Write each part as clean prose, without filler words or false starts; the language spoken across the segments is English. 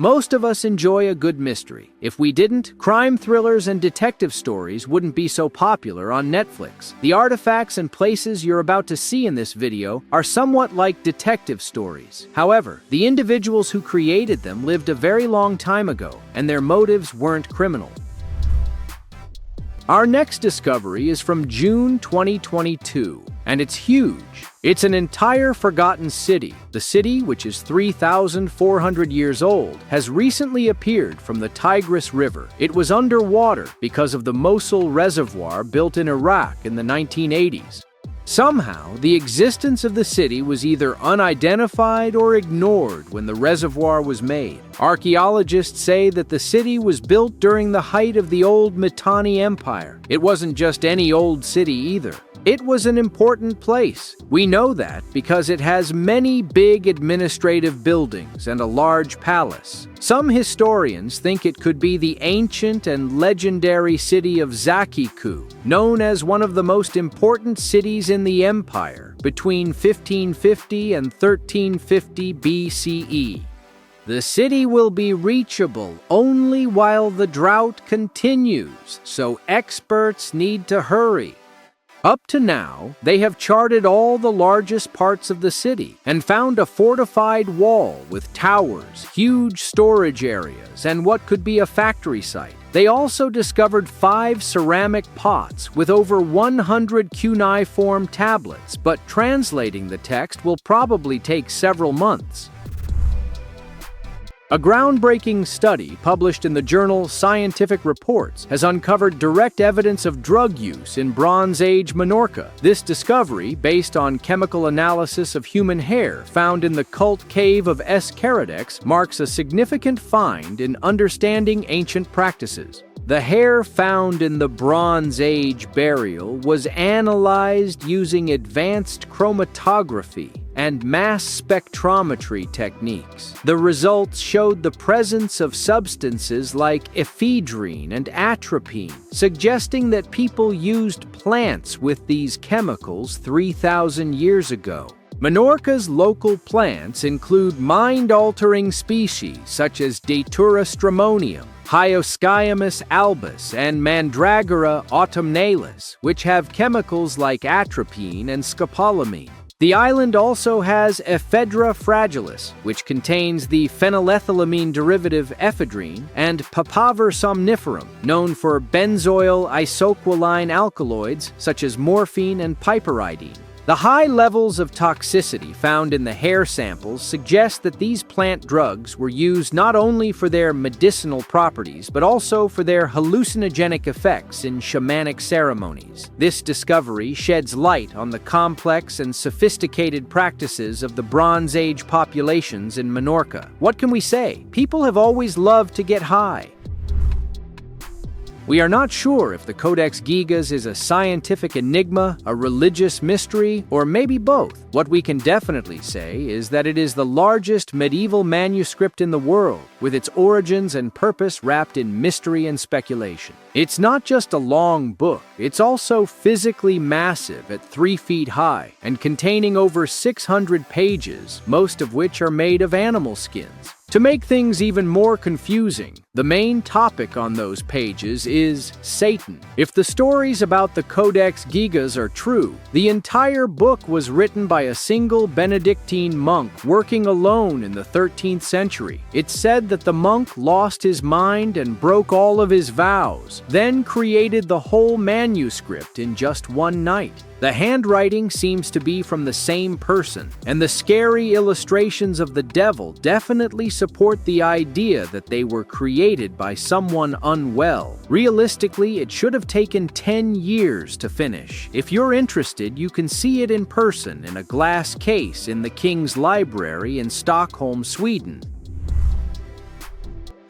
Most of us enjoy a good mystery. If we didn't, crime thrillers and detective stories wouldn't be so popular on Netflix. The artifacts and places you're about to see in this video are somewhat like detective stories. However, the individuals who created them lived a very long time ago, and their motives weren't criminal. Our next discovery is from June 2022, and it's huge. It's an entire forgotten city. The city, which is 3,400 years old, has recently appeared from the Tigris River. It was underwater because of the Mosul Reservoir built in Iraq in the 1980s. Somehow, the existence of the city was either unidentified or ignored when the reservoir was made. Archaeologists say that the city was built during the height of the old Mitanni Empire. It wasn't just any old city either. It was an important place. We know that because it has many big administrative buildings and a large palace. Some historians think it could be the ancient and legendary city of Zakiku, known as one of the most important cities in the empire between 1550 and 1350 BCE. The city will be reachable only while the drought continues, so experts need to hurry. Up to now, they have charted all the largest parts of the city and found a fortified wall with towers, huge storage areas, and what could be a factory site. They also discovered 5 ceramic pots with over 100 cuneiform tablets, but translating the text will probably take several months. A groundbreaking study published in the journal Scientific Reports has uncovered direct evidence of drug use in Bronze Age Minorca. This discovery, based on chemical analysis of human hair found in the cult cave of Escaradex, marks a significant find in understanding ancient practices. The hair found in the Bronze Age burial was analyzed using advanced chromatography and mass spectrometry techniques. The results showed the presence of substances like ephedrine and atropine, suggesting that people used plants with these chemicals 3,000 years ago. Minorca's local plants include mind-altering species such as Datura stramonium, Hyoscyamus albus, and Mandragora autumnalis, which have chemicals like atropine and scopolamine. The island also has Ephedra fragilis, which contains the phenylethylamine derivative ephedrine, and Papaver somniferum, known for benzoyl isoquoline alkaloids such as morphine and piperidine. The high levels of toxicity found in the hair samples suggest that these plant drugs were used not only for their medicinal properties, but also for their hallucinogenic effects in shamanic ceremonies. This discovery sheds light on the complex and sophisticated practices of the Bronze Age populations in Minorca. What can we say? People have always loved to get high. We are not sure if the Codex Gigas is a scientific enigma, a religious mystery, or maybe both. What we can definitely say is that it is the largest medieval manuscript in the world, with its origins and purpose wrapped in mystery and speculation. It's not just a long book, it's also physically massive at 3 feet high and containing over 600 pages, most of which are made of animal skins. To make things even more confusing, the main topic on those pages is Satan. If the stories about the Codex Gigas are true, the entire book was written by a single Benedictine monk working alone in the 13th century. It's said that the monk lost his mind and broke all of his vows, then created the whole manuscript in just one night. The handwriting seems to be from the same person, and the scary illustrations of the devil definitely support the idea that they were created by someone unwell. Realistically, it should have taken 10 years to finish. If you're interested, you can see it in person in a glass case in the King's Library in Stockholm, Sweden.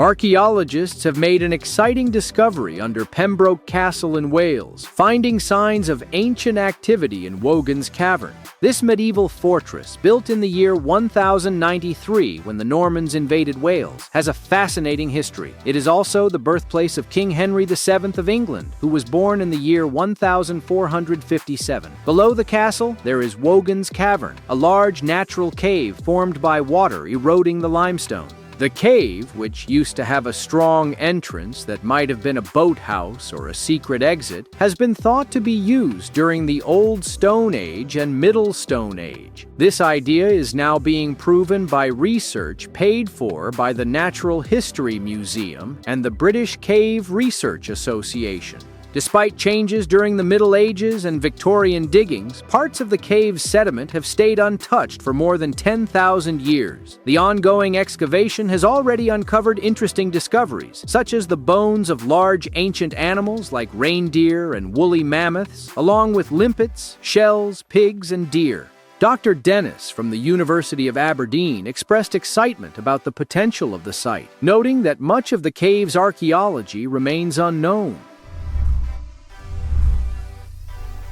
Archaeologists have made an exciting discovery under Pembroke Castle in Wales, finding signs of ancient activity in Wogan's Cavern. This medieval fortress, built in the year 1093 when the Normans invaded Wales, has a fascinating history. It is also the birthplace of King Henry VII of England, who was born in the year 1457. Below the castle, there is Wogan's Cavern, a large natural cave formed by water eroding the limestone. The cave, which used to have a strong entrance that might have been a boathouse or a secret exit, has been thought to be used during the Old Stone Age and Middle Stone Age. This idea is now being proven by research paid for by the Natural History Museum and the British Cave Research Association. Despite changes during the Middle Ages and Victorian diggings, parts of the cave's sediment have stayed untouched for more than 10,000 years. The ongoing excavation has already uncovered interesting discoveries, such as the bones of large ancient animals like reindeer and woolly mammoths, along with limpets, shells, pigs, and deer. Dr. Dennis from the University of Aberdeen expressed excitement about the potential of the site, noting that much of the cave's archaeology remains unknown.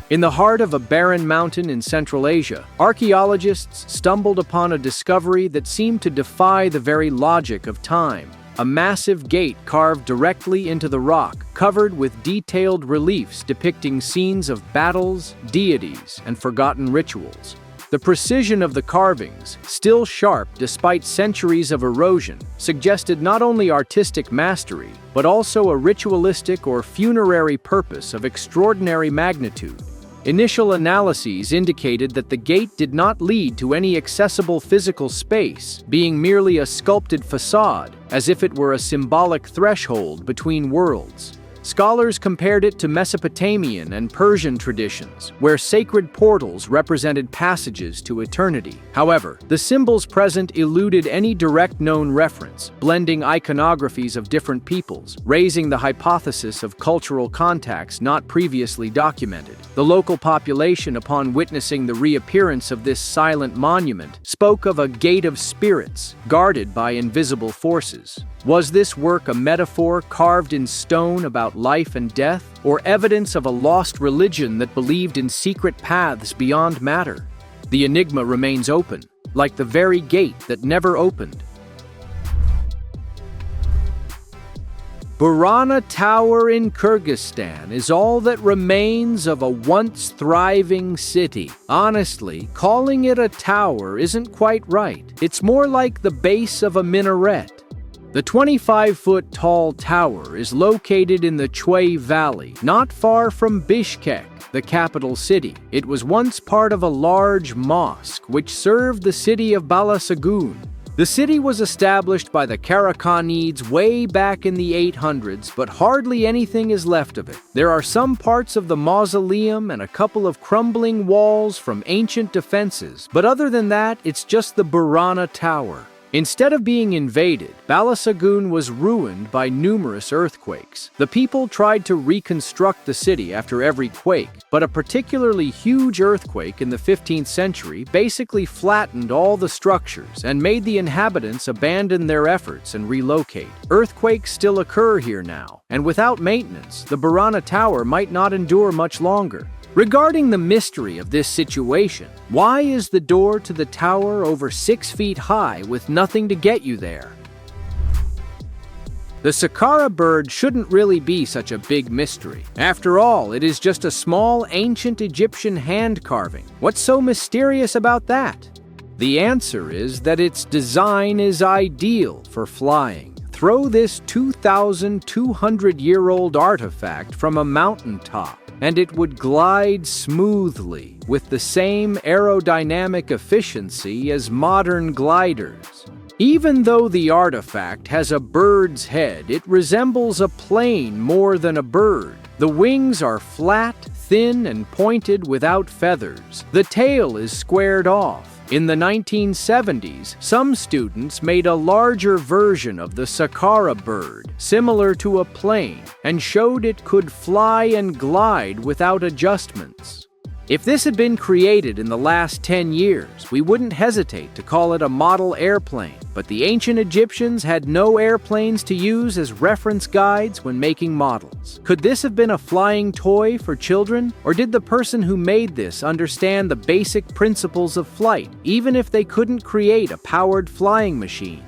In the heart of a barren mountain in Central Asia, archaeologists stumbled upon a discovery that seemed to defy the very logic of time. A massive gate carved directly into the rock, covered with detailed reliefs depicting scenes of battles, deities, and forgotten rituals. The precision of the carvings, still sharp despite centuries of erosion, suggested not only artistic mastery, but also a ritualistic or funerary purpose of extraordinary magnitude. Initial analyses indicated that the gate did not lead to any accessible physical space, being merely a sculpted facade, as if it were a symbolic threshold between worlds. Scholars compared it to Mesopotamian and Persian traditions, where sacred portals represented passages to eternity. However, the symbols present eluded any direct known reference, blending iconographies of different peoples, raising the hypothesis of cultural contacts not previously documented. The local population, upon witnessing the reappearance of this silent monument, spoke of a gate of spirits, guarded by invisible forces. Was this work a metaphor carved in stone about life and death, or evidence of a lost religion that believed in secret paths beyond matter? The enigma remains open, like the very gate that never opened. Burana Tower in Kyrgyzstan is all that remains of a once thriving city. Honestly, calling it a tower isn't quite right. It's more like the base of a minaret. The 25-foot-tall tower is located in the Chui Valley, not far from Bishkek, the capital city. It was once part of a large mosque which served the city of Balasagun. The city was established by the Karakhanids way back in the 800s, but hardly anything is left of it. There are some parts of the mausoleum and a couple of crumbling walls from ancient defenses, but other than that, it's just the Burana Tower. Instead of being invaded, Balasagun was ruined by numerous earthquakes. The people tried to reconstruct the city after every quake, but a particularly huge earthquake in the 15th century basically flattened all the structures and made the inhabitants abandon their efforts and relocate. Earthquakes still occur here now, and without maintenance, the Burana Tower might not endure much longer. Regarding the mystery of this situation, why is the door to the tower over 6 feet high with nothing to get you there? The Saqqara bird shouldn't really be such a big mystery. After all, it is just a small ancient Egyptian hand carving. What's so mysterious about that? The answer is that its design is ideal for flying. Throw this 2,200-year-old artifact from a mountaintop, and it would glide smoothly with the same aerodynamic efficiency as modern gliders. Even though the artifact has a bird's head, it resembles a plane more than a bird. The wings are flat, thin, and pointed without feathers. The tail is squared off. In the 1970s, some students made a larger version of the Saqqara bird, similar to a plane, and showed it could fly and glide without adjustments. If this had been created in the last 10 years, we wouldn't hesitate to call it a model airplane, but the ancient Egyptians had no airplanes to use as reference guides when making models. Could this have been a flying toy for children, or did the person who made this understand the basic principles of flight, even if they couldn't create a powered flying machine?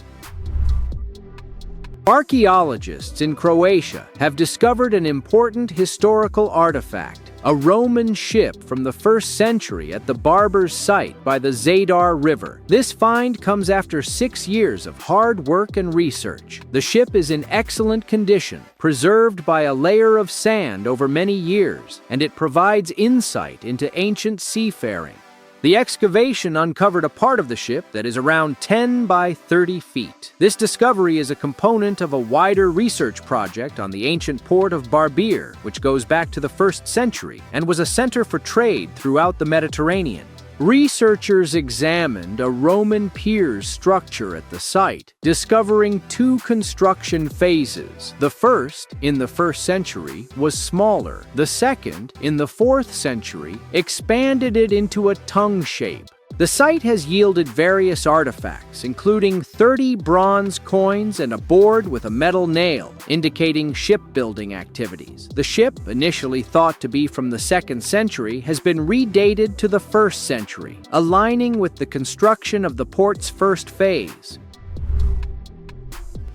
Archaeologists in Croatia have discovered an important historical artifact. a Roman ship from the 1st century at the Barber's site by the Zadar River. This find comes after 6 years of hard work and research. The ship is in excellent condition, preserved by a layer of sand over many years, and it provides insight into ancient seafaring. The excavation uncovered a part of the ship that is around 10 by 30 feet. This discovery is a component of a wider research project on the ancient port of Barbier, which goes back to the 1st century and was a center for trade throughout the Mediterranean. Researchers examined a Roman pier's structure at the site, discovering 2 construction phases. The first, in the 1st century, was smaller. The second, in the 4th century, expanded it into a tongue shape. The site has yielded various artifacts, including 30 bronze coins and a board with a metal nail, indicating shipbuilding activities. The ship, initially thought to be from the 2nd century, has been redated to the 1st century, aligning with the construction of the port's first phase.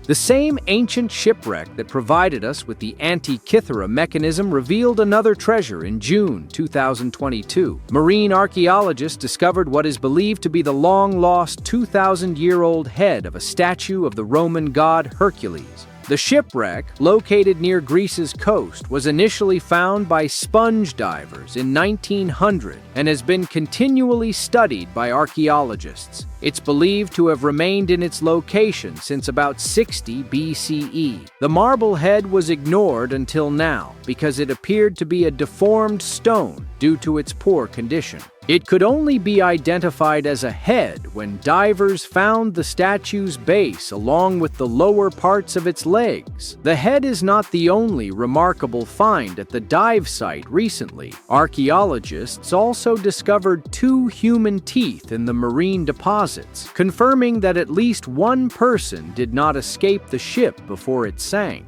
The same ancient shipwreck that provided us with the Antikythera mechanism revealed another treasure in June 2022. Marine archaeologists discovered what is believed to be the long-lost 2,000-year-old head of a statue of the Roman god Hercules. The shipwreck, located near Greece's coast, was initially found by sponge divers in 1900 and has been continually studied by archaeologists. It's believed to have remained in its location since about 60 BCE. The marble head was ignored until now because it appeared to be a deformed stone due to its poor condition. It could only be identified as a head when divers found the statue's base along with the lower parts of its legs. The head is not the only remarkable find at the dive site recently. Archaeologists also discovered 2 human teeth in the marine deposits, confirming that at least one person did not escape the ship before it sank.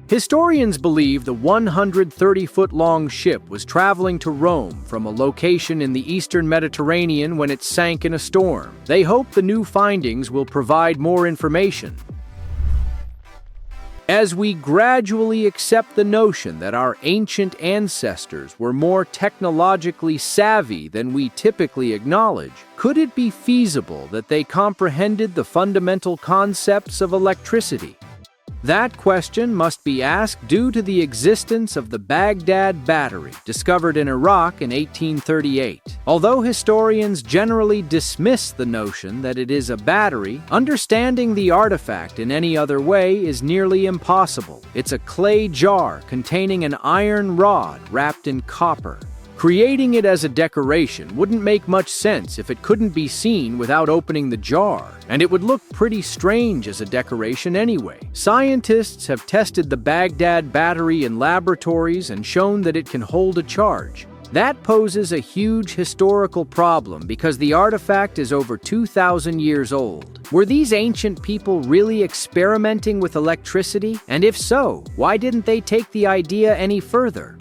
Historians believe the 130-foot-long ship was traveling to Rome from a location in the eastern Mediterranean when it sank in a storm. They hope the new findings will provide more information. As we gradually accept the notion that our ancient ancestors were more technologically savvy than we typically acknowledge, could it be feasible that they comprehended the fundamental concepts of electricity? That question must be asked due to the existence of the Baghdad battery, discovered in Iraq in 1838. Although historians generally dismiss the notion that it is a battery, understanding the artifact in any other way is nearly impossible. It's a clay jar containing an iron rod wrapped in copper. Creating it as a decoration wouldn't make much sense if it couldn't be seen without opening the jar, and it would look pretty strange as a decoration anyway. Scientists have tested the Baghdad battery in laboratories and shown that it can hold a charge. That poses a huge historical problem because the artifact is over 2,000 years old. Were these ancient people really experimenting with electricity? And if so, why didn't they take the idea any further?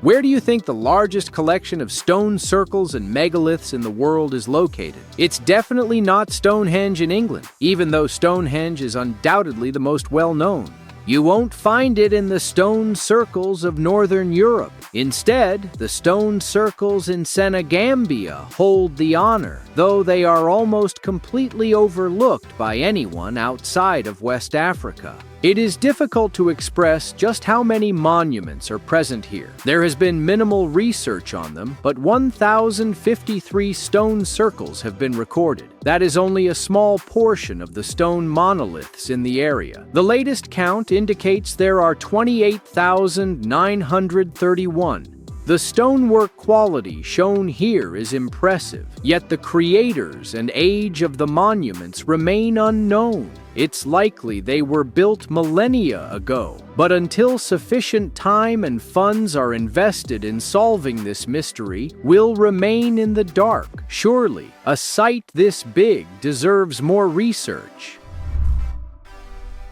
Where do you think the largest collection of stone circles and megaliths in the world is located? It's definitely not Stonehenge in England, even though Stonehenge is undoubtedly the most well-known. You won't find it in the stone circles of Northern Europe. Instead, the stone circles in Senegambia hold the honor, though they are almost completely overlooked by anyone outside of West Africa. It is difficult to express just how many monuments are present here. There has been minimal research on them, but 1,053 stone circles have been recorded. That is only a small portion of the stone monoliths in the area. The latest count indicates there are 28,931. The stonework quality shown here is impressive, yet the creators and age of the monuments remain unknown. It's likely they were built millennia ago, but until sufficient time and funds are invested in solving this mystery, we'll remain in the dark. Surely, a site this big deserves more research.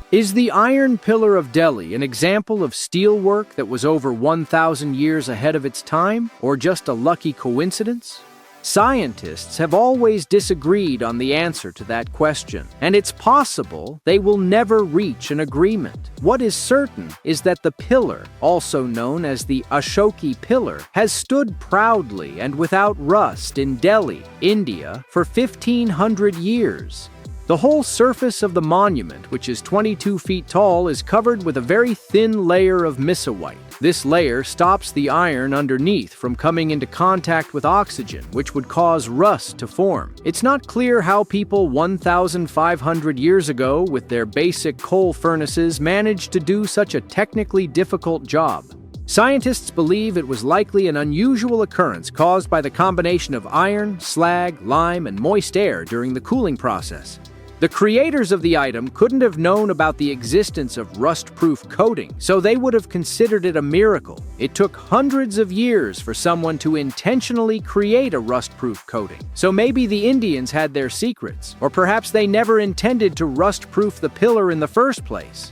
Is the Iron Pillar of Delhi an example of steelwork that was over 1,000 years ahead of its time, or just a lucky coincidence? Scientists have always disagreed on the answer to that question, and it's possible they will never reach an agreement. What is certain is that the pillar, also known as the Ashoki Pillar, has stood proudly and without rust in Delhi, India, for 1,500 years. The whole surface of the monument, which is 22 feet tall, is covered with a very thin layer of misawite. This layer stops the iron underneath from coming into contact with oxygen, which would cause rust to form. It's not clear how people 1,500 years ago, with their basic coal furnaces, managed to do such a technically difficult job. Scientists believe it was likely an unusual occurrence caused by the combination of iron, slag, lime, and moist air during the cooling process. The creators of the item couldn't have known about the existence of rust-proof coating, so they would have considered it a miracle. It took hundreds of years for someone to intentionally create a rust-proof coating. So maybe the Indians had their secrets, or perhaps they never intended to rust-proof the pillar in the first place.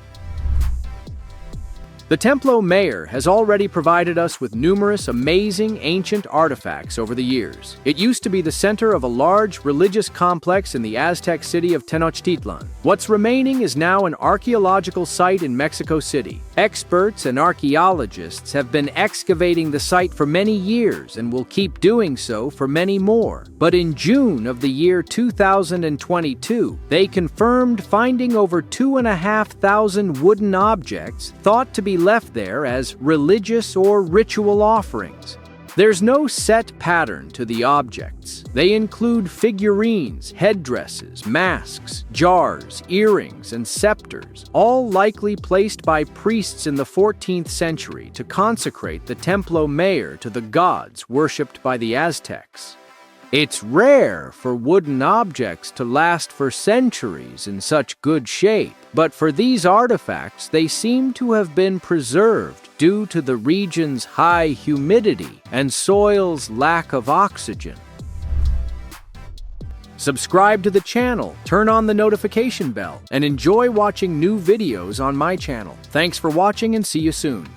The Templo Mayor has already provided us with numerous amazing ancient artifacts over the years. It used to be the center of a large religious complex in the Aztec city of Tenochtitlan. What's remaining is now an archaeological site in Mexico City. Experts and archaeologists have been excavating the site for many years and will keep doing so for many more. But in June of the year 2022, they confirmed finding over 2,500 wooden objects thought to be left there as religious or ritual offerings. There's no set pattern to the objects. They include figurines, headdresses, masks, jars, earrings, and scepters, all likely placed by priests in the 14th century to consecrate the Templo Mayor to the gods worshipped by the Aztecs. It's rare for wooden objects to last for centuries in such good shape, but for these artifacts, they seem to have been preserved due to the region's high humidity and soil's lack of oxygen. Subscribe to the channel, turn on the notification bell, and enjoy watching new videos on my channel. Thanks for watching and see you soon.